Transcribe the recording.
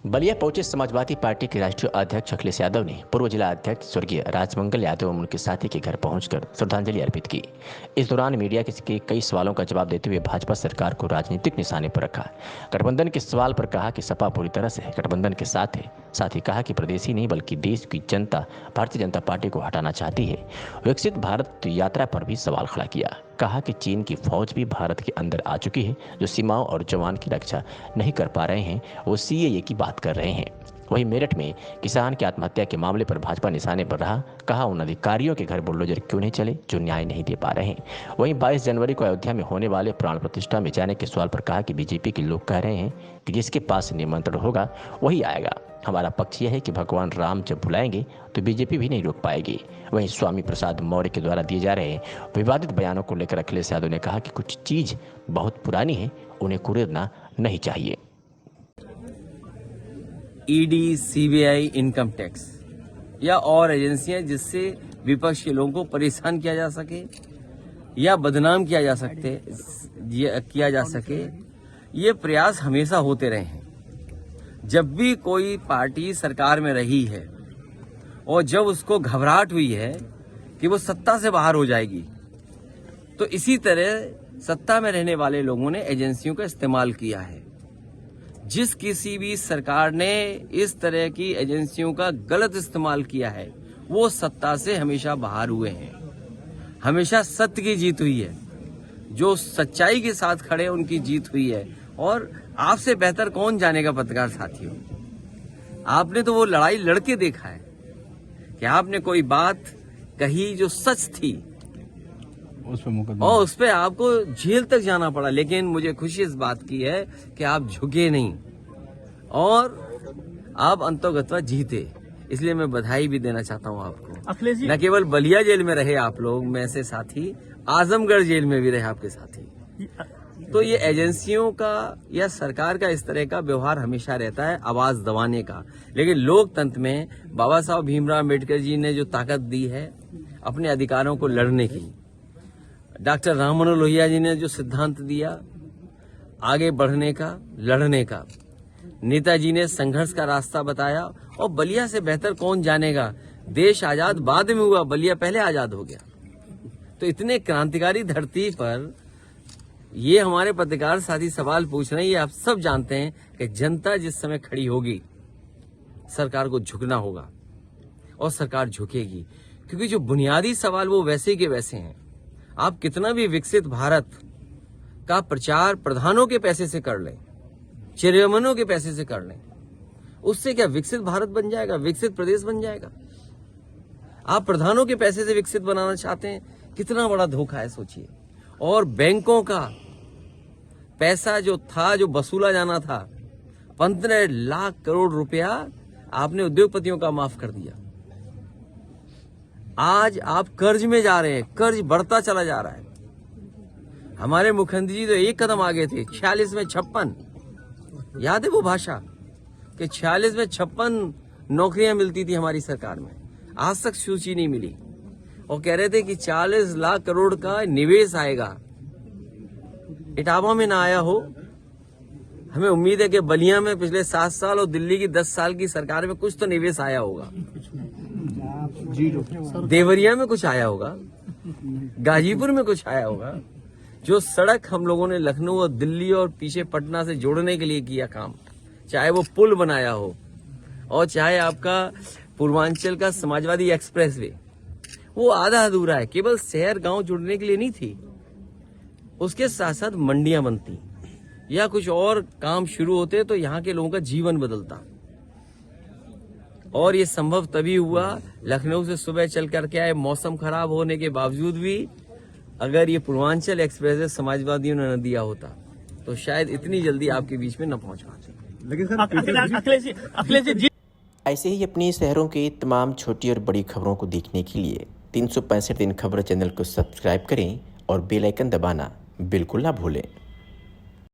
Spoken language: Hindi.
बलिया पहुंचे समाजवादी पार्टी के राष्ट्रीय अध्यक्ष अखिलेश यादव ने पूर्व जिला अध्यक्ष स्वर्गीय राजमंगल यादव एवं उनके साथी के घर पहुंचकर श्रद्धांजलि अर्पित की। इस दौरान मीडिया के कई सवालों का जवाब देते हुए भाजपा सरकार को राजनीतिक निशाने पर रखा। गठबंधन के सवाल पर कहा कि सपा पूरी तरह से गठबंधन के साथ है। साथ ही कहा कि प्रदेश ही नहीं बल्कि देश की जनता भारतीय जनता पार्टी को हटाना चाहती है। विकसित भारत यात्रा पर भी सवाल खड़ा किया। कहा कि चीन की फौज भी भारत के अंदर आ चुकी है। जो सीमाओं और जवान की रक्षा नहीं कर पा रहे हैं वो सीएए की बात कर रहे हैं। वहीं मेरठ में किसान की आत्महत्या के मामले पर भाजपा निशाने पर रहा। कहा उन अधिकारियों के घर बुलडोजर क्यों नहीं चले जो न्याय नहीं दे पा रहे हैं। वहीं 22 जनवरी को अयोध्या में होने वाले प्राण प्रतिष्ठा में जाने के सवाल पर कहा कि बीजेपी के लोग कह रहे हैं कि जिसके पास निमंत्रण होगा वही आएगा। हमारा पक्ष यह है कि भगवान राम जब बुलाएंगे तो बीजेपी भी नहीं रोक पाएगी। वहीं स्वामी प्रसाद मौर्य के द्वारा दिए जा रहे विवादित बयानों को लेकर अखिलेश यादव ने कहा कि कुछ चीज बहुत पुरानी है, उन्हें कुरेदना नहीं चाहिए। ईडी, सीबीआई, इनकम टैक्स या और एजेंसियां जिससे विपक्ष के लोगों को परेशान किया जा सके या बदनाम किया जा सके, ये प्रयास हमेशा होते रहे हैं। जब भी कोई पार्टी सरकार में रही है और जब उसको घबराहट हुई है कि वो सत्ता से बाहर हो जाएगी, तो इसी तरह सत्ता में रहने वाले लोगों ने एजेंसियों का इस्तेमाल किया है। जिस किसी भी सरकार ने इस तरह की एजेंसियों का गलत इस्तेमाल किया है वो सत्ता से हमेशा बाहर हुए हैं। हमेशा सत्य की जीत हुई है। जो सच्चाई के साथ खड़े उनकी जीत हुई है। और आपसे बेहतर कौन जानेगा पत्रकार साथियों, आपने तो वो लड़ाई लड़के देखा है कि आपने कोई बात कही जो सच थी और उस पे आपको जेल तक जाना पड़ा, लेकिन मुझे खुशी इस बात की है कि आप झुके नहीं और आप अंतोगत्वा जीते। इसलिए मैं बधाई भी देना चाहता हूं आपको। न केवल बलिया जेल में रहे आप लोग में से साथी, आजमगढ़ जेल में भी रहे आपके साथी। तो ये एजेंसियों का या सरकार का इस तरह का व्यवहार हमेशा रहता है, आवाज दबाने का। लेकिन लोकतंत्र में बाबा साहब भीमराव अम्बेडकर जी ने जो ताकत दी है अपने अधिकारों को लड़ने की, डॉक्टर राम मनोहर लोहिया जी ने जो सिद्धांत दिया आगे बढ़ने का, लड़ने का, नेताजी ने संघर्ष का रास्ता बताया। और बलिया से बेहतर कौन जानेगा, देश आजाद बाद में हुआ, बलिया पहले आजाद हो गया। तो इतने क्रांतिकारी धरती पर ये हमारे पत्रकार साथी सवाल पूछ रहे हैं, ये आप सब जानते हैं कि जनता जिस समय खड़ी होगी सरकार को झुकना होगा और सरकार झुकेगी। क्योंकि जो बुनियादी सवाल वो वैसे के वैसे हैं। आप कितना भी विकसित भारत का प्रचार प्रधानों के पैसे से कर लें, चेयरमैनों के पैसे से कर लें, उससे क्या विकसित भारत बन जाएगा, विकसित प्रदेश बन जाएगा? आप प्रधानों के पैसे से विकसित बनाना चाहते हैं, कितना बड़ा धोखा है सोचिए। और बैंकों का पैसा जो था, जो वसूला जाना था, 15 लाख करोड़ रुपया आपने उद्योगपतियों का माफ कर दिया। आज आप कर्ज में जा रहे हैं, कर्ज बढ़ता चला जा रहा है। हमारे मुख्यमंत्री जी तो एक कदम आगे थे, 46 में 56, याद है वो भाषा कि 46 में 56 नौकरियां मिलती थी हमारी सरकार में, आज तक सूची नहीं मिली। और कह रहे थे कि 40 लाख करोड़ का निवेश आएगा। इटावा में ना आया हो, हमें उम्मीद है कि बलिया में पिछले 7 साल और दिल्ली की 10 साल की सरकार में कुछ तो निवेश आया होगा, देवरिया में कुछ आया होगा, गाजीपुर में कुछ आया होगा। जो सड़क हम लोगों ने लखनऊ और दिल्ली और पीछे पटना से जोड़ने के लिए किया काम, चाहे वो पुल बनाया हो और चाहे आपका पूर्वांचल का समाजवादी एक्सप्रेस वे, वो आधा अधूरा है। केवल शहर गांव जुड़ने के लिए नहीं थी, उसके साथ साथ मंडियां बनती या कुछ और काम शुरू होते तो यहाँ के लोगों का जीवन बदलता। और ये संभव तभी हुआ, लखनऊ से सुबह चल करके आए, मौसम खराब होने के बावजूद भी। अगर ये पूर्वांचल एक्सप्रेस समाजवादियों ने न दिया होता तो शायद इतनी जल्दी आपके बीच में न पहुंच पाते। लेकिन सर अखिलेश जी ऐसे ही अपने शहरों की तमाम छोटी और बड़ी खबरों को देखने के लिए 365 दिन खबर चैनल को सब्सक्राइब करें और बेल आइकन दबाना बिल्कुल ना भूलें।